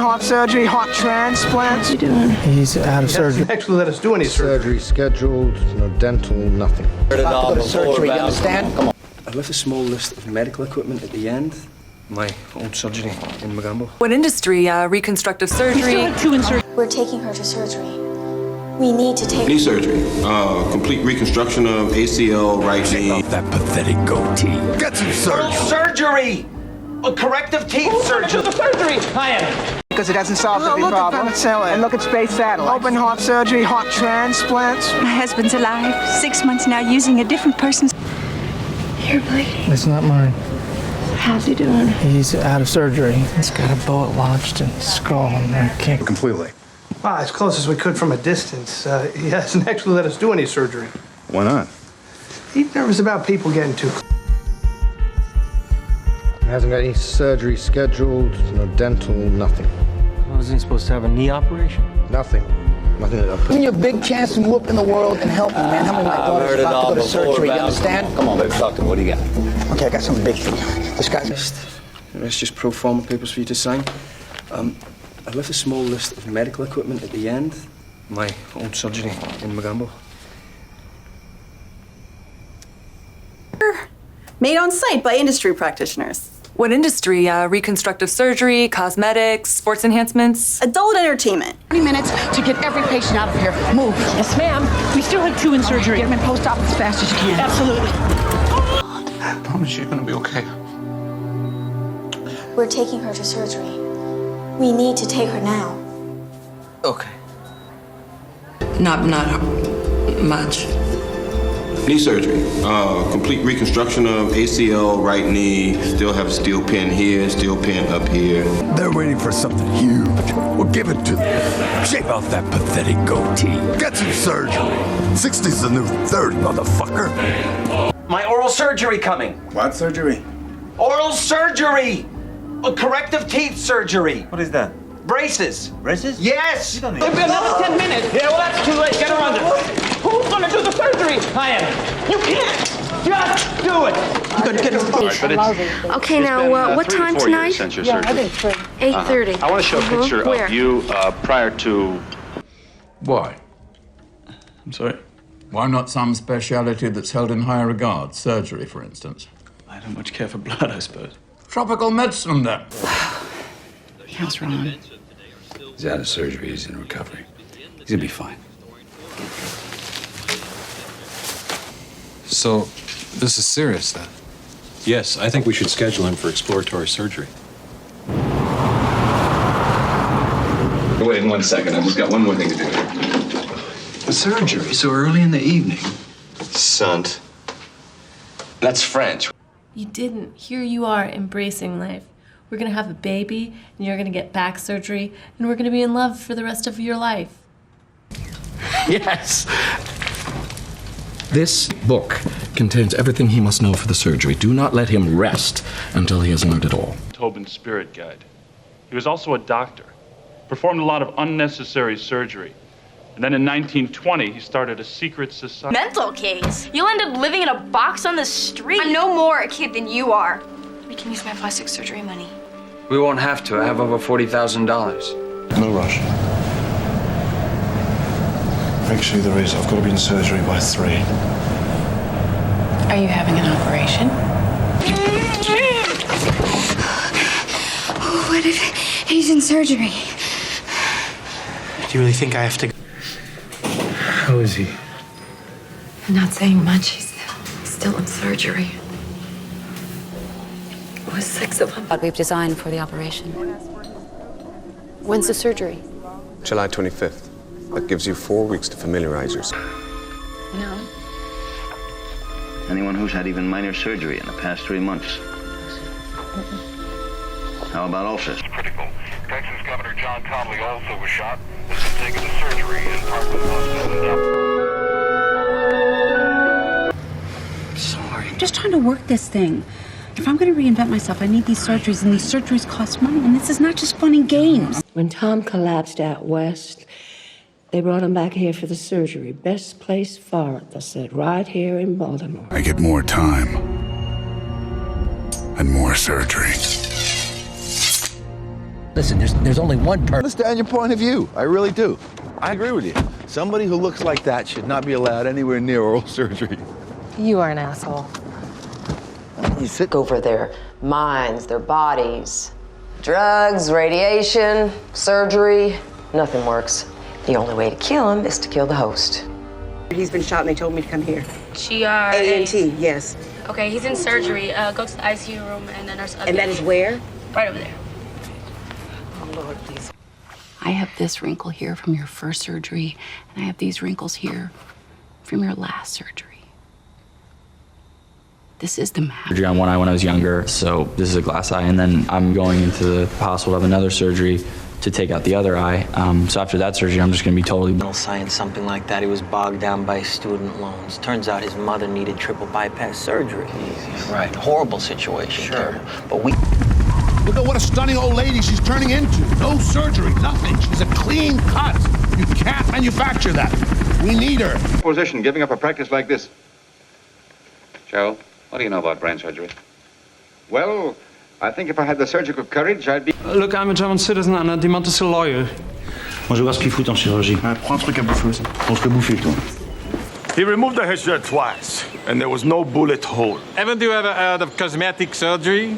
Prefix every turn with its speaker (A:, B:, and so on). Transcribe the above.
A: heart surgery, heart transplants.
B: What are you doing?
C: He's out of surgery.
D: He doesn't actually let us do any surgery.
E: Surgery scheduled, no dental, nothing.
F: About to go to surgery, you understand? Come on.
G: I left a small list of medical equipment at the end. My own surgery in Magambo.
H: What industry? Reconstructive surgery?
I: We're taking her to surgery. We need to take
J: knee surgery. Complete reconstruction of ACL, right knee.
K: Off that pathetic goatee. Get some surgery.
F: Surgery! A corrective teeth surgery.
A: The surgery. Because it hasn't solved every problem. And look at space satellites. Open heart surgery, heart transplants.
B: My husband's alive. 6 months now using a different person's. You're bleeding.
C: It's not mine.
B: How's he doing?
C: He's out of surgery. He's got a bullet lodged in his skull and I can't.
K: Completely.
D: Well, as close as we could from a distance. He hasn't actually let us do any surgery.
K: Why not?
D: He's nervous about people getting too close.
E: He hasn't got any surgery scheduled, no dental, nothing.
C: Wasn't he supposed to have a knee operation?
E: Nothing. Nothing that I put.
F: Give me your big chance to move up in the world and help me, man. Help me, my daughter's about to go to surgery, you understand? Come on, baby, talk to me. What do you got? Okay, I got something big for you. This guy's...
G: It's just pro forma papers for you to sign. I left a small list of medical equipment at the end. My own surgery in Magambo.
L: Made on site by industry practitioners.
H: What industry? Reconstructive surgery, cosmetics, sports enhancements?
L: Adult entertainment.
B: 20 minutes to get every patient out of here. Move. Yes, ma'am. We still have 2 in surgery. Get them in post-op as fast as you can. Absolutely.
K: I promise you're gonna be okay.
I: We're taking her to surgery. We need to take her now.
G: Okay.
H: Not much.
J: Knee surgery. Complete reconstruction of ACL, right knee. Still have a steel pin here, steel pin up here.
K: They're waiting for something huge. We'll give it to them. Shave off that pathetic goatee. Get some surgery. 60's the new 30, motherfucker.
F: My oral surgery coming.
K: What surgery?
F: Oral surgery! A corrective teeth surgery.
M: What is that?
F: Braces.
M: Braces?
F: Yes!
M: Another
D: 10 minutes.
F: Yeah, well, that's too late. Get her under.
D: Who's gonna do the surgery?
F: I am. You can't! Just do it!
D: I'm gonna get her.
I: Okay, now, what time tonight?
M: Since your surgery.
I: 8:30.
M: I want to show a picture
I: Where?
M: of you prior to...
K: Why? I'm sorry? Why not some speciality that's held in higher regard? Surgery, for instance.
M: I don't much care for blood, I suppose.
K: Tropical medicine, then.
B: How's Ron?
M: He's out of surgery. He's in recovery. He's gonna be fine.
N: So, this is serious, then?
O: Yes, I think we should schedule him for exploratory surgery.
M: Wait 1 second. I've just got one more thing to do here.
N: Surgery so early in the evening.
M: Sant. That's French.
P: You didn't. Here you are, embracing life. We're gonna have a baby, and you're gonna get back surgery, and we're gonna be in love for the rest of your life.
K: Yes. This book contains everything he must know for the surgery. Do not let him rest until he has learned it all.
Q: Tobin's spirit guide. He was also a doctor. Performed a lot of unnecessary surgery. And then in 1920, he started a secret society.
I: Mental case. You'll end up living in a box on the street. I'm no more a kid than you are. We can use my plastic surgery money.
G: We won't have to. I have over $40,000.
O: No rush. Actually, there is. I've got to be in surgery by 3.
B: Are you having an operation?
I: What if he's in surgery?
C: Do you really think I have to? How is he?
B: I'm not saying much. He's still in surgery. It was 6 of them.
H: What we've designed for the operation.
I: When's the surgery?
O: July 25th. That gives you 4 weeks to familiarize yourself.
I: No.
M: Anyone who's had even minor surgery in the past 3 months. How about ulcers?
R: Critical. Texas Governor John Connolly also was shot. Has been taken to surgery in Parkland Hospital.
B: Sorry. I'm just trying to work this thing. If I'm going to reinvent myself, I need these surgeries, and these surgeries cost money, and this is not just fun and games.
S: When Tom collapsed out west, they brought him back here for the surgery. Best place for it, they said, right here in Baltimore.
K: I get more time and more surgery.
F: Listen, there's only one person.
K: I understand your point of view. I really do. I agree with you. Somebody who looks like that should not be allowed anywhere near oral surgery.
T: You are an asshole.
S: You took over their minds, their bodies. Drugs, radiation, surgery, nothing works. The only way to kill him is to kill the host.
U: He's been shot and they told me to come here.
I: A-N-T,
U: yes.
I: Okay, he's in surgery. Go to the ICU room and the nurse.
U: And that is where?
I: Right over there.
U: Oh, Lord, please.
B: I have this wrinkle here from your first surgery, and I have these wrinkles here from your last surgery. This is the map.
V: Surgery on one eye when I was younger, so this is a glass eye, and then I'm going into the hospital to have another surgery to take out the other eye. So after that surgery, I'm just gonna be totally...
W: Science, something like that. He was bogged down by student loans. Turns out his mother needed triple bypass surgery. Right, horrible situation. Sure. But we...
K: Look at what a stunning old lady she's turning into. No surgery, nothing. She's a clean cut. You can't manufacture that. We need her.
X: Position, giving up a practice like this. Cheryl, what do you know about brain surgery? Well, I think if I had the surgical courage, I'd be...
C: Look, I'm a German citizen and a Demontis lawyer.
Y: Moi, je vois ce qu'ils foutent en chirurgie.
X: Prends un truc à bouffer aussi.
Y: On se fait bouffer, toi.
K: He removed the head shirt twice, and there was no bullet hole.
C: Haven't you ever heard of cosmetic surgery?